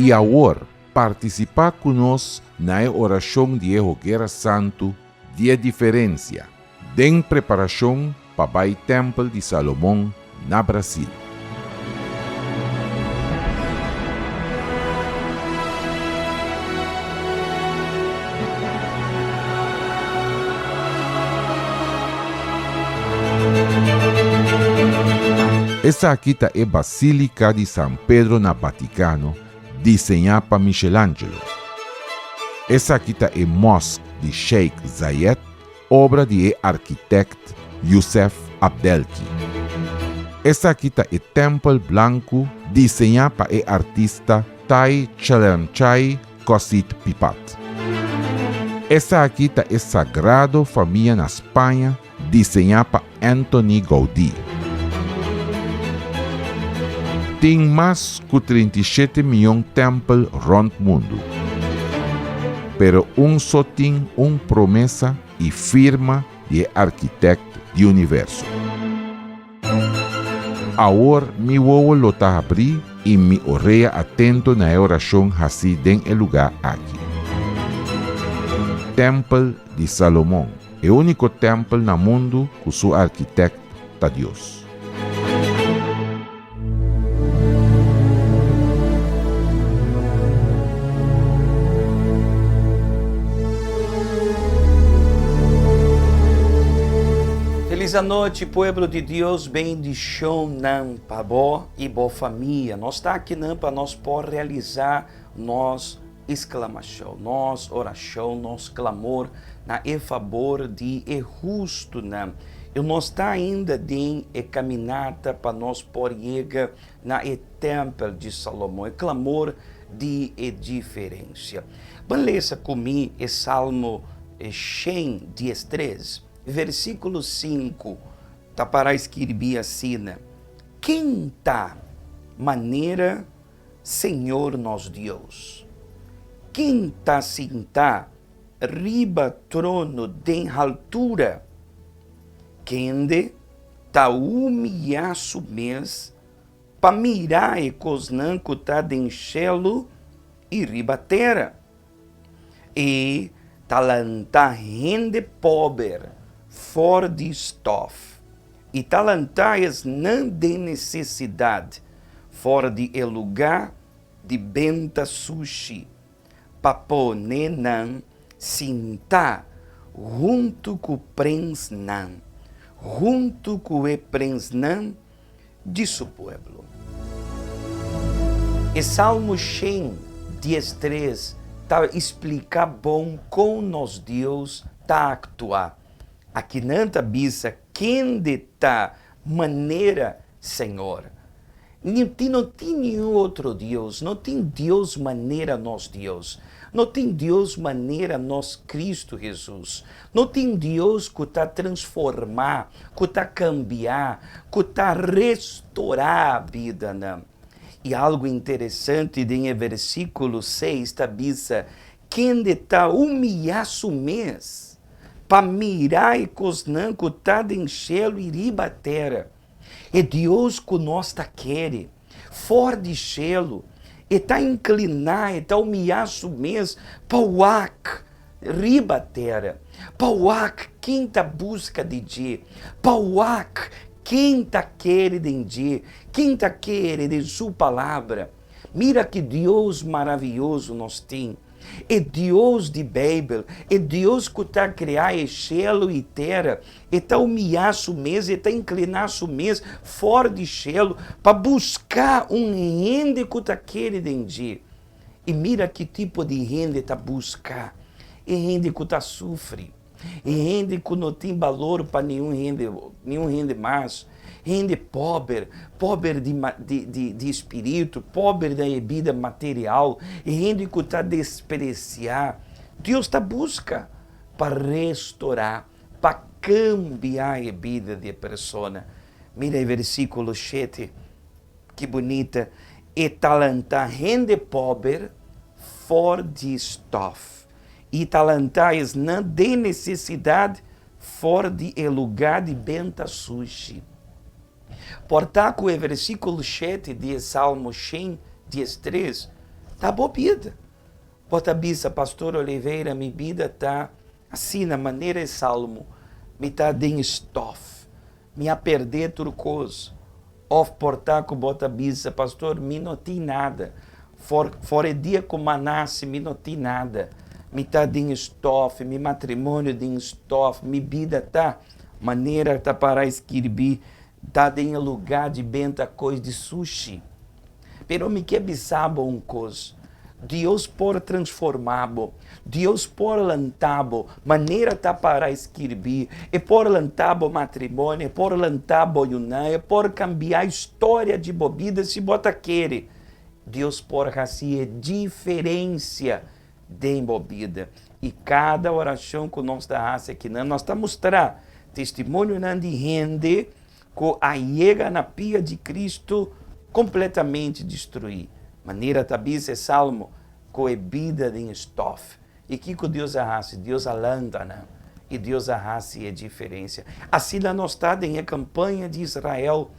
E agora, participar conosco na oração de Hogueira Santo, dia diferença, de preparação para o Templo de Salomão, na Brasil. Essa aqui é a Basílica de São Pedro no Vaticano, desenhada por Michelangelo. Essa aqui é a Mosque de Sheikh Zayed, obra do arquiteto Youssef Abdelki. Essa aqui é o Templo Branco, desenhado por o artista Tai Chalamchai Kosit Pipat. Essa aqui é a Sagrada Família na Espanha, desenhada por Antoni Gaudí. Tem mais de 37 milhões de templos rond o mundo. Pero só tem uma promessa e firma de arquiteto do universo. Agora, mi vou lotar abrir e mi orelha atento na oração assim em lugar aqui. Templo de Salomão é o único templo no mundo que seu arquiteto é Deus. Feliz noite, povo de Deus, bendição nam para bo e boa família. Nós está aqui nam para nós por realizar nós exclamação, nós oração, nós clamor na favor de justo nam. E nós está ainda de caminhada para nós por chegar na templo de Salomão, clamor de diferença. Vamos ler comigo o Salmo 113. Versículo 5, tá para escrever assim, né? Quem tá maneira, Senhor nosso Deus? Quem tá sentado, riba trono de altura? Quem tá humilhado mesmo, para mirar e cosnan que tá de chelo e riba terra? E talantar rende pobre, fora de estof, e talantais não de necessidade, fora de lugar de benta sushi, papone não sinta junto com o prens não, junto com o prens não de seu povo. E Salmo 113 está explicar bom como nos Deus está actuar. Aqui nanta bisa quem de tá maneira Senhor. Não tem nenhum outro Deus, não tem Deus maneira nós Deus, não tem Deus maneira nós Cristo Jesus, não tem Deus que está transformar, que está cambiar, que está restaurar a vida, não. E algo interessante em versículo 6 está bisa quem de tá humilhado mesmo, para mirar e cosnan que está de chelo e riba terra. É Deus que nós está querendo, fora de chelo, e está inclinar, e está humilhado mesmo, para o ac, riba terra, para o ac, quem está busca de dia, para o ac, quem está querendo de dia, quem está querendo de sua palavra. Mira que Deus maravilhoso nós tem. É Deus de Bíblia, é Deus que está a criar chelo e terra, e está humilhado mesmo, e está inclinado mesmo, fora de chelo, para buscar rende que está querendo. E mira que tipo de rende está buscar. É rende que está sofre, é rende que não tem valor para nenhum rende mais. Rende pobre de espírito, pobre da vida material, e rende que está a despreciar. Deus está busca para restaurar, para cambiar a vida de pessoa. Mira o versículo 7, que bonita. E talantar rende pobre fora de estof, e talantais não de necessidade fora de lugar de benta sushi. Portanto, o versículo 7 de Salmo 113 Tá boa vida. Bota bisa, pastor Oliveira, minha vida tá assim, na maneira de salmo. Me tá de estof. Me a perder turcoso. Of portaco bota bisa, pastor, me não tem nada. Fora dia com manassi, me não tem nada. Me tá de estof, me matrimônio de estof, me vida tá maneira tá para escrever, tá de lugar de benta coisa de sushi. Pero me que bisabo um coisa. Deus por transformabo, Deus por lantabo, maneira tá para escrever, e por lantabo matrimônio, por lantabo yunai, por cambiar a história de bobida se bota querer. Deus por fazer diferença de bobida. E cada oração que nós da raça aqui, nós está mostrar testemunho de rende que a chega na pia de Cristo completamente destruir. Maneira tabis é salmo com vida de estof. E que Deus arrase? Deus alanta, né? E Deus arrase é diferença. Assim nós está em campanha de Israel.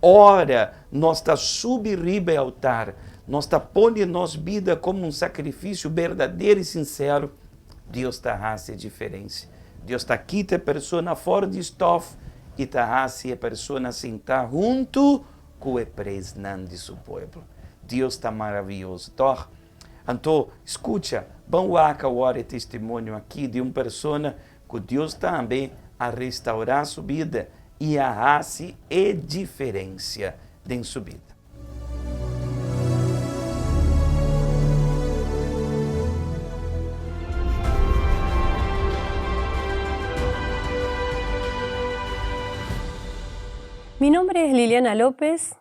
Ora, nós está subir ao altar. Nós está pondo nossa vida como um sacrifício verdadeiro e sincero. Deus está arrase é diferença. Deus está quita a pessoa fora de estof e está arrase a pessoa sentar junto com o presnan de seu povo. Deus está maravilhoso. Então, escuta, vamos agora testemunho aqui de uma pessoa que Deus também a restaurar sua vida e a raça é diferença em sua vida. Mi nombre es Liliana López,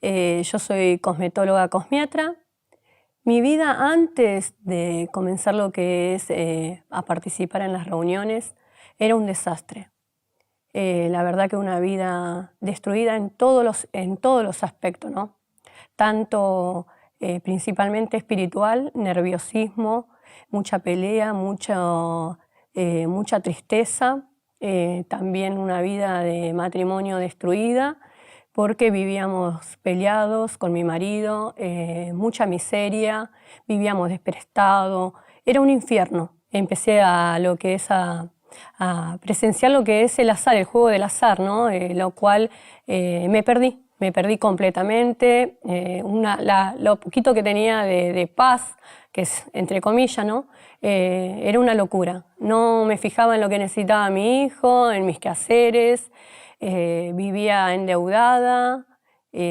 yo soy cosmetóloga cosmiatra. Mi vida antes de comenzar lo que es a participar en las reuniones era un desastre. La verdad que una vida destruida en todos los aspectos, ¿no? Tanto principalmente espiritual, nerviosismo, mucha pelea, mucha tristeza. También una vida de matrimonio destruida porque vivíamos peleados con mi marido, mucha miseria, vivíamos desprestados, era un infierno. Empecé a presenciar lo que es el azar, el juego del azar, ¿no? Lo cual me perdí completamente. Lo poquito que tenía de paz, que es entre comillas, ¿no? Era una locura. No me fijaba en lo que necesitaba mi hijo, en mis quehaceres, vivía endeudada,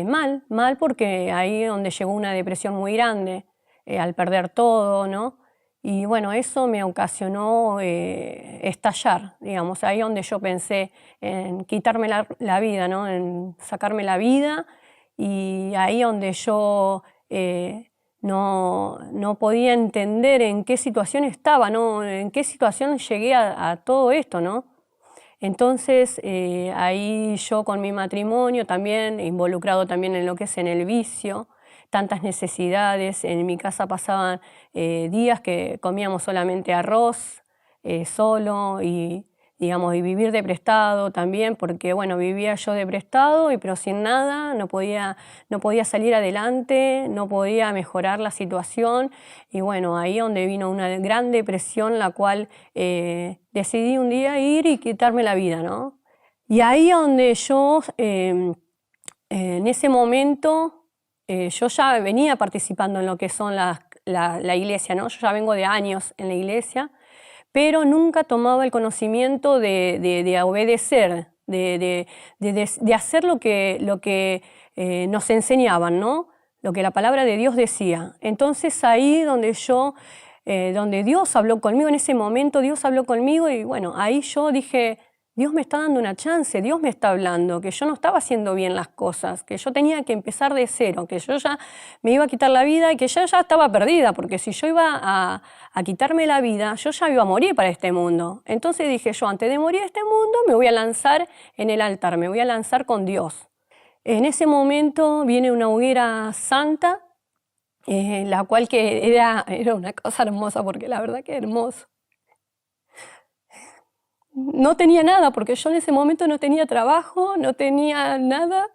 mal porque ahí es donde llegó una depresión muy grande, al perder todo, ¿no? Y bueno, eso me ocasionó estallar, digamos, ahí donde yo pensé en quitarme la vida, ¿no? En sacarme la vida, y ahí donde yo no podía entender en qué situación estaba, ¿no? En qué situación llegué a todo esto, ¿no? Entonces ahí yo con mi matrimonio también, involucrado también en lo que es en el vicio, tantas necesidades, en mi casa pasaban días que comíamos solamente arroz, solo, y digamos, y vivir de prestado también, porque bueno, vivía yo de prestado, pero sin nada, no podía salir adelante, no podía mejorar la situación, y bueno, ahí donde vino una gran depresión, la cual decidí un día ir y quitarme la vida, ¿no? Y ahí donde yo, en ese momento, yo ya venía participando en lo que son la iglesia, ¿no? Yo ya vengo de años en la iglesia, pero nunca tomaba el conocimiento de obedecer, de hacer lo que nos enseñaban, ¿no? Lo que la palabra de Dios decía. Entonces ahí donde Dios habló conmigo, en ese momento Dios habló conmigo, y bueno, ahí yo dije, Dios me está dando una chance, Dios me está hablando, que yo no estaba haciendo bien las cosas, que yo tenía que empezar de cero, que yo ya me iba a quitar la vida y que ya estaba perdida, porque si yo iba a quitarme la vida, yo ya iba a morir para este mundo. Entonces dije yo, antes de morir a este mundo, me voy a lanzar en el altar, me voy a lanzar con Dios. En ese momento viene una hoguera santa, la cual que era una cosa hermosa, porque la verdad que hermoso. No tenía nada, porque yo en ese momento no tenía trabajo, no tenía nada,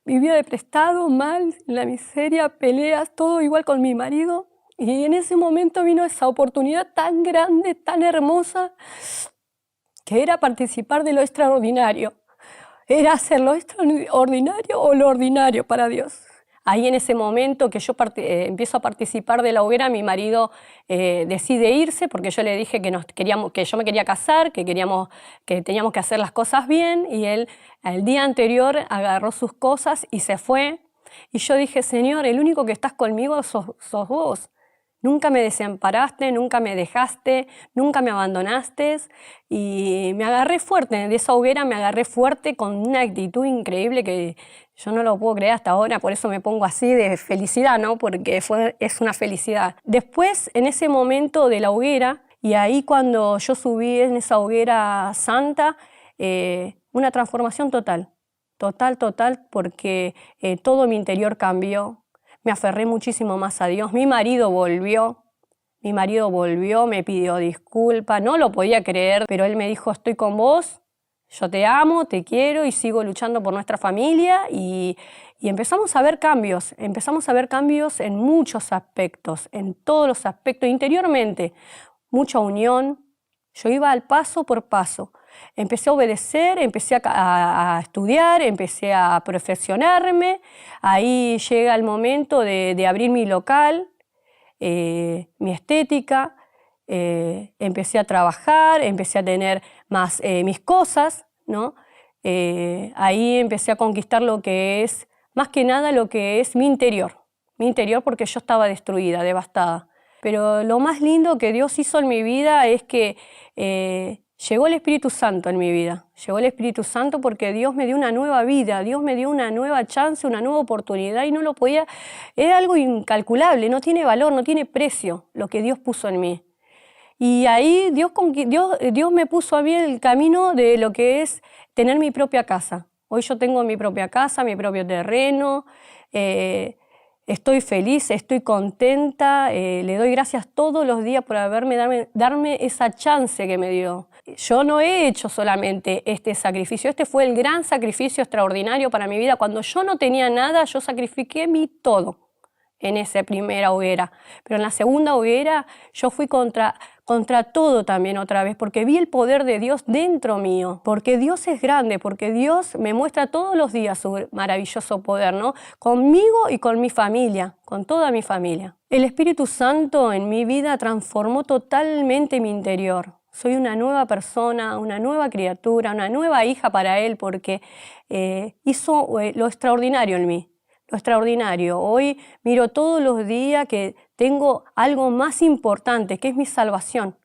vivía de prestado, mal, en la miseria, peleas, todo igual con mi marido. Y en ese momento vino esa oportunidad tan grande, tan hermosa, que era participar de lo extraordinario. Era hacer lo extraordinario o lo ordinario para Dios. Ahí en ese momento que yo empiezo a participar de la hoguera, mi marido decide irse porque yo le dije que yo me quería casar, que teníamos que hacer las cosas bien, y él el día anterior agarró sus cosas y se fue. Y yo dije, Señor, el único que estás conmigo sos vos. Nunca me desamparaste, nunca me dejaste, nunca me abandonaste. Y me agarré fuerte, de esa hoguera me agarré fuerte con una actitud increíble que yo no lo puedo creer hasta ahora, por eso me pongo así de felicidad, ¿no? Porque es una felicidad. Después, en ese momento de la hoguera, y ahí cuando yo subí en esa hoguera santa, una transformación total, porque todo mi interior cambió. Me aferré muchísimo más a Dios. Mi marido volvió, me pidió disculpas, no lo podía creer, pero él me dijo, estoy con vos, yo te amo, te quiero y sigo luchando por nuestra familia. Y empezamos a ver cambios en muchos aspectos, en todos los aspectos, interiormente, mucha unión. Yo iba al paso por paso. Empecé a obedecer, empecé a estudiar, empecé a perfeccionarme. Ahí llega el momento de abrir mi local, mi estética. Empecé a trabajar, empecé a tener más mis cosas, ¿no? Ahí empecé a conquistar lo que es, más que nada lo que es mi interior porque yo estaba destruida, devastada. Pero lo más lindo que Dios hizo en mi vida es que llegó el Espíritu Santo en mi vida. Llegó el Espíritu Santo porque Dios me dio una nueva vida, Dios me dio una nueva chance, una nueva oportunidad y no lo podía... Era algo incalculable, no tiene valor, no tiene precio lo que Dios puso en mí. Y ahí Dios me puso a mí el camino de lo que es tener mi propia casa. Hoy yo tengo mi propia casa, mi propio terreno. Estoy feliz, estoy contenta, le doy gracias todos los días por darme esa chance que me dio. Yo no he hecho solamente este sacrificio, este fue el gran sacrificio extraordinario para mi vida. Cuando yo no tenía nada, yo sacrifiqué mi todo en esa primera hoguera. Pero en la segunda hoguera yo fui contra todo también otra vez, porque vi el poder de Dios dentro mío, porque Dios es grande, porque Dios me muestra todos los días su maravilloso poder, ¿no? Conmigo y con mi familia, con toda mi familia. El Espíritu Santo en mi vida transformó totalmente mi interior. Soy una nueva persona, una nueva criatura, una nueva hija para Él, porque hizo lo extraordinario en mí. Lo extraordinario. Hoy miro todos los días que tengo algo más importante, que es mi salvación.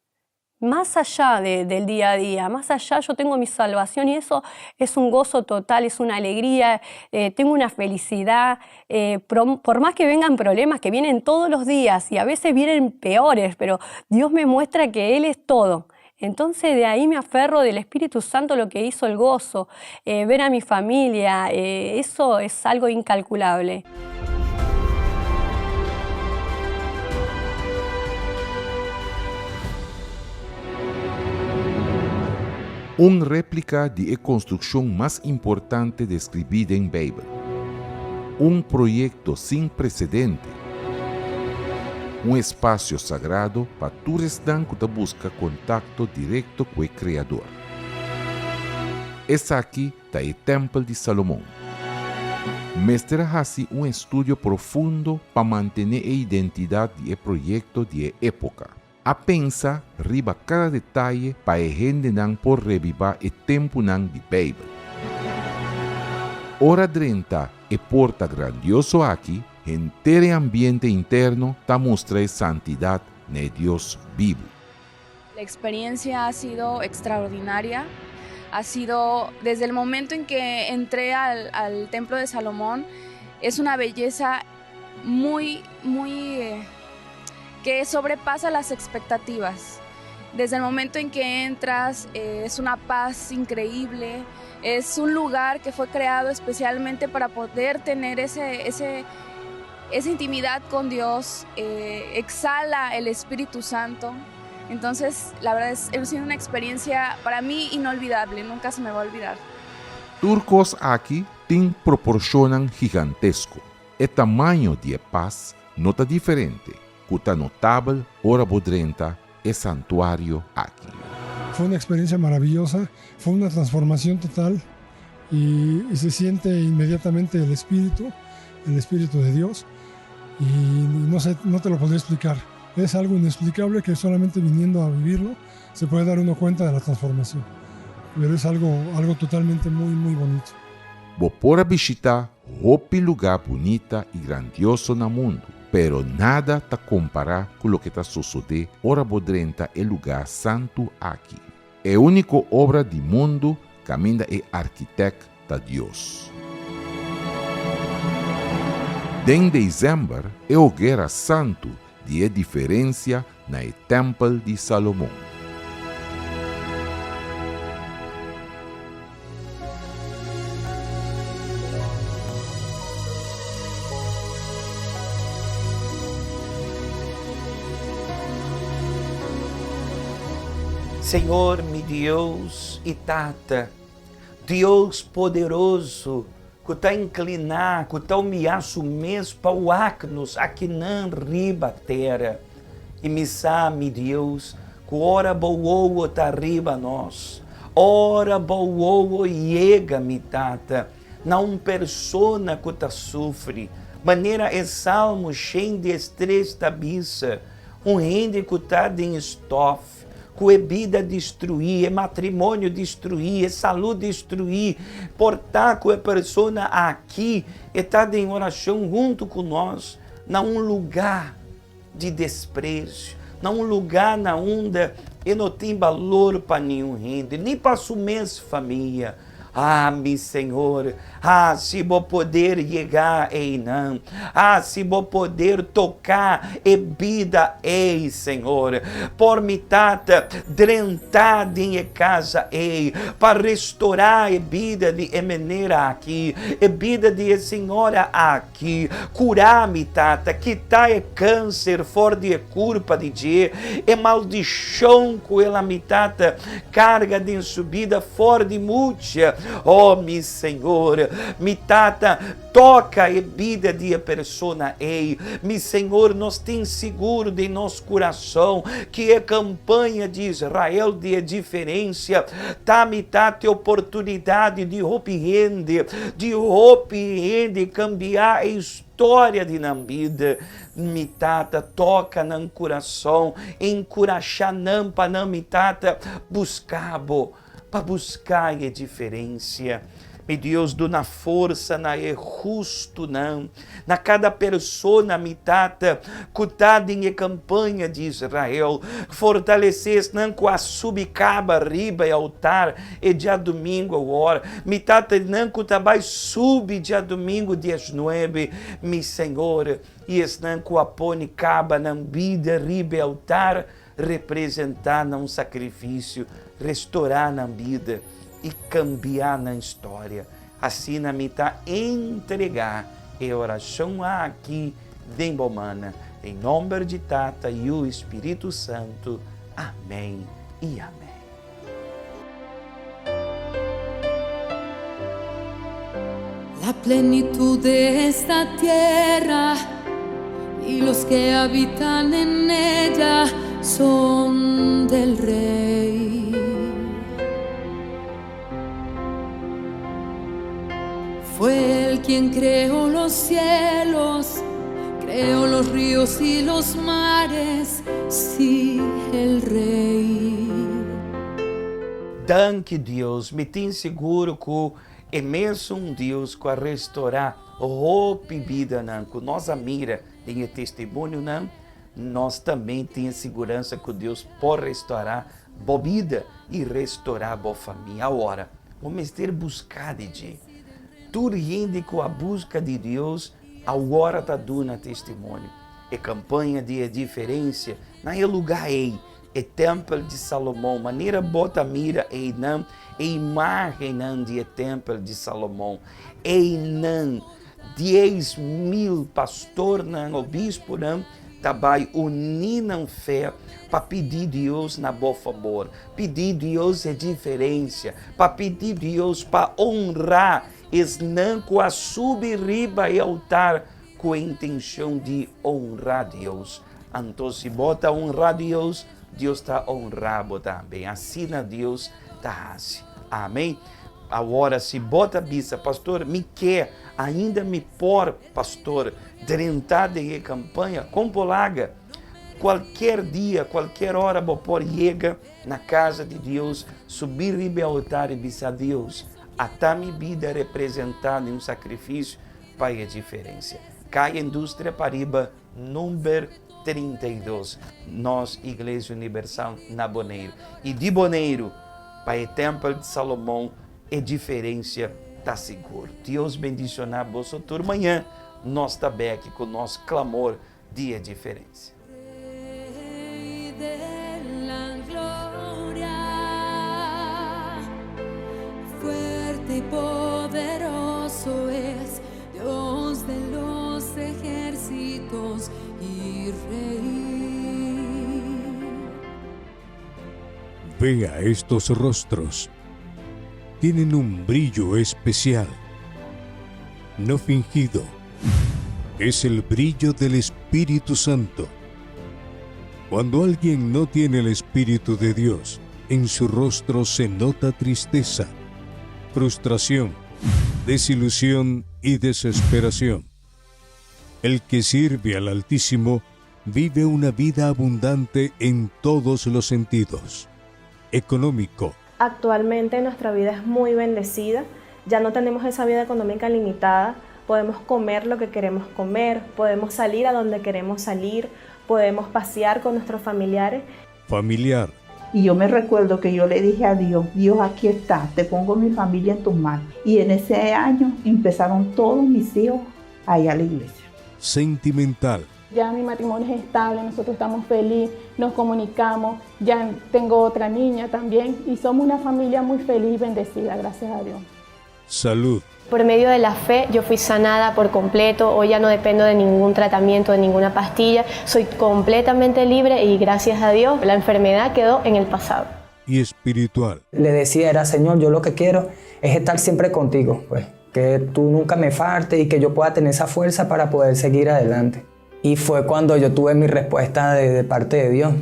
Más allá del día a día, más allá yo tengo mi salvación y eso es un gozo total, es una alegría, tengo una felicidad. Por más que vengan problemas, que vienen todos los días y a veces vienen peores, pero Dios me muestra que Él es todo. Entonces de ahí me aferro del Espíritu Santo, lo que hizo el gozo, ver a mi familia, eso es algo incalculable. Una réplica de la construcción más importante describida en la Biblia. Un proyecto sin precedente. Un espacio sagrado para todos que buscan contacto directo con el Creador. Es aquí está el Templo de Salomón. Mestre hace un estudio profundo para mantener la identidad del proyecto de la época. A pensar riba cada detalle para que gente por revivir el tiempo de la Biblia. Hora 30 e porta grandioso aquí, entero ambiente interno ta mostra santidad de Dios vivo. La experiencia ha sido extraordinaria. Ha sido desde el momento en que entré al Templo de Salomón, es una belleza muy que sobrepasa las expectativas. Desde el momento en que entras, es una paz increíble, es un lugar que fue creado especialmente para poder tener esa intimidad con Dios, exhala el Espíritu Santo. Entonces, la verdad ha sido una experiencia para mí inolvidable, nunca se me va a olvidar. Turcos aquí tienen proporcionan gigantesco. El tamaño de paz no está diferente. que está notável, ora bodrenta, é santuário aqui. Fue una experiencia maravillosa, fue una transformación total y se siente inmediatamente el Espíritu de Dios y no sé, no te lo podría explicar. Es algo inexplicable que solamente viniendo a vivirlo se puede dar uno cuenta de la transformación. Pero es algo totalmente muy, muy bonito. Vos pode visitar outro lugar bonita e grandioso no mundo, pero nada te comparar com o que está sucedendo ora bodrenta é lugar santo aqui. É a única obra do mundo que ainda é arquiteto de Deus. Em dezembro é o Guerra Santo de diferença no Templo de Salomão. Senhor, meu Deus e Tata, Deus poderoso, que está inclinar, que está humilhar mês para o acnos, aqui não riba terra. E me sabe, Deus, que ora boa está riba nós, ora boa chega, mi Tata, não persona que está sofre, maneira é salmo cheio de estresse da bisa, rende que está em estofe, com vida destruir, é matrimônio destruir, é saúde destruir, portar com a pessoa aqui, está em oração junto com nós, num lugar de desprezo, num lugar na onda e não tem valor para nenhum rende, nem para sua mesma família. Ah, meu Senhor, se vou poder chegar, ei não, se vou poder tocar, e vida, ei Senhor, por me tata, drentar em casa, ei, para restaurar a vida de maneira aqui, a vida de senhora aqui, curar me tata, quitar é câncer, fora de culpa de dia, é maldição com ela me tata, carga de subida, fora de múcia. Oh, meu Senhor, mi Tata, toca a vida de a persona, ei, meu Senhor, nós tem seguro de nosso coração que a campanha de Israel de diferença, tá, mi Tata, oportunidade de rende, cambiar a história de na vida. Mi Tata, toca no coração, encorajar não para não, mi Tata, para buscar a diferença. Meu Deus, do na força, na é justo não, na cada pessoa, mi Tata, cutada em campanha de Israel, fortalecer não com a subicaba, riba e altar, e dia domingo a hora, mi Tata, não com trabalho sub dia domingo, dias 9, mi Senhor, e não com a pone caba, na vida, riba e altar, representar num sacrifício, restaurar na vida e cambiar na história. Assim na mita entregar a oração aqui de Bomana, em nome de Tata e o Espírito Santo. Amém e amém. La plenitud de esta tierra y los que habitan en ella son del Rey. Fue Él quien creó los cielos, creó los ríos y los mares, sí, el Rey. Danke Deus, me tem seguro que é mesmo Deus que vai restaurar roupa e vida, não, que nossa mira em testemunho, não, nós também temos segurança que Deus pode restaurar boa vida e restaurar boa família. Agora, vamos ter buscado de tudo rende com a busca de Deus, agora está dando testemunho. É campanha de diferença, não é lugar aí, é templo de Salomão, maneira bota mira aí não, é imagem não de templo de Salomão, é não 10.000 pastor não, o bispo não, também unir na fé para pedir Deus na boa favor, pedir Deus a diferença, para pedir Deus para honrar não com a subir riba e altar com a intenção de honrar Deus. Entonces, si bota honrar a Deus, Deus está honrado também. Assim Deus está assim. Amém? Agora, se bota a bisa, pastor, me quer, ainda me por, pastor, drentar de campanha, compolaga. Qualquer dia, qualquer hora, vou pôr chega na casa de Deus, subir ribe ao altar e dizer a Deus, até minha vida representada em um sacrifício, Pai, é diferença. Cai Indústria Paraíba, número 32, nós, Igreja Universal, na Boneiro. E de Boneiro, para o Templo de Salomão, é diferença, está seguro. Deus bendicionar você turma. Amanhã, nós também aqui com o nosso clamor, dia de diferença. Fuerte y poderoso es Dios de los ejércitos y Rey. Vea estos rostros. Tienen un brillo especial, no fingido. Es el brillo del Espíritu Santo. Cuando alguien no tiene el Espíritu de Dios, en su rostro se nota tristeza, frustración, desilusión y desesperación. El que sirve al Altísimo vive una vida abundante en todos los sentidos. Económico. Actualmente nuestra vida es muy bendecida, ya no tenemos esa vida económica limitada, podemos comer lo que queremos comer, podemos salir a donde queremos salir, podemos pasear con nuestros familiares. Familiar. Y yo me recuerdo que yo le dije a Dios, Dios, aquí está, te pongo mi familia en tus manos. Y en ese año empezaron todos mis hijos a ir a la iglesia. Sentimental. Ya mi matrimonio es estable, nosotros estamos felices, nos comunicamos, ya tengo otra niña también y somos una familia muy feliz y bendecida, gracias a Dios. Salud. Por medio de la fe yo fui sanada por completo, hoy ya no dependo de ningún tratamiento, de ninguna pastilla, soy completamente libre y gracias a Dios la enfermedad quedó en el pasado. Y espiritual. Le decía, era Señor, yo lo que quiero es estar siempre contigo, pues, que tú nunca me faltes y que yo pueda tener esa fuerza para poder seguir adelante. Y fue cuando yo tuve mi respuesta de parte de Dios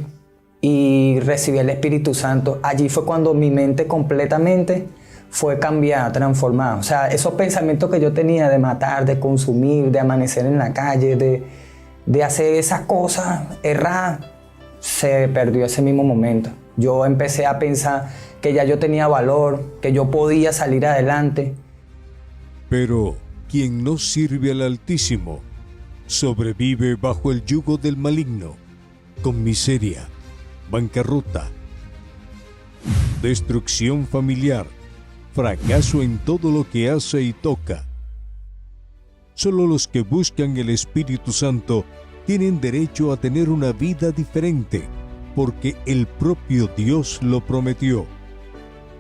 y recibí el Espíritu Santo. Allí fue cuando mi mente completamente fue cambiada, transformada. O sea, esos pensamientos que yo tenía de matar, de consumir, de amanecer en la calle, de hacer esas cosas erradas, se perdió ese mismo momento. Yo empecé a pensar que ya yo tenía valor, que yo podía salir adelante. Pero quien no sirve al Altísimo sobrevive bajo el yugo del maligno, con miseria, bancarrota, destrucción familiar, fracaso en todo lo que hace y toca. Solo los que buscan el Espíritu Santo tienen derecho a tener una vida diferente, porque el propio Dios lo prometió.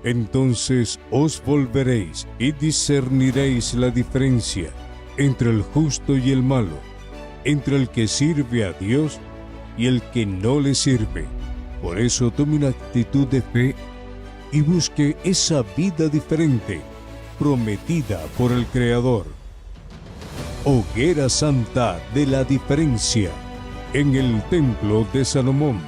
Entonces os volveréis y discerniréis la diferencia entre el justo y el malo, entre el que sirve a Dios y el que no le sirve. Por eso tome una actitud de fe y busque esa vida diferente, prometida por el Creador. Hoguera Santa de la Diferencia, en el Templo de Salomón.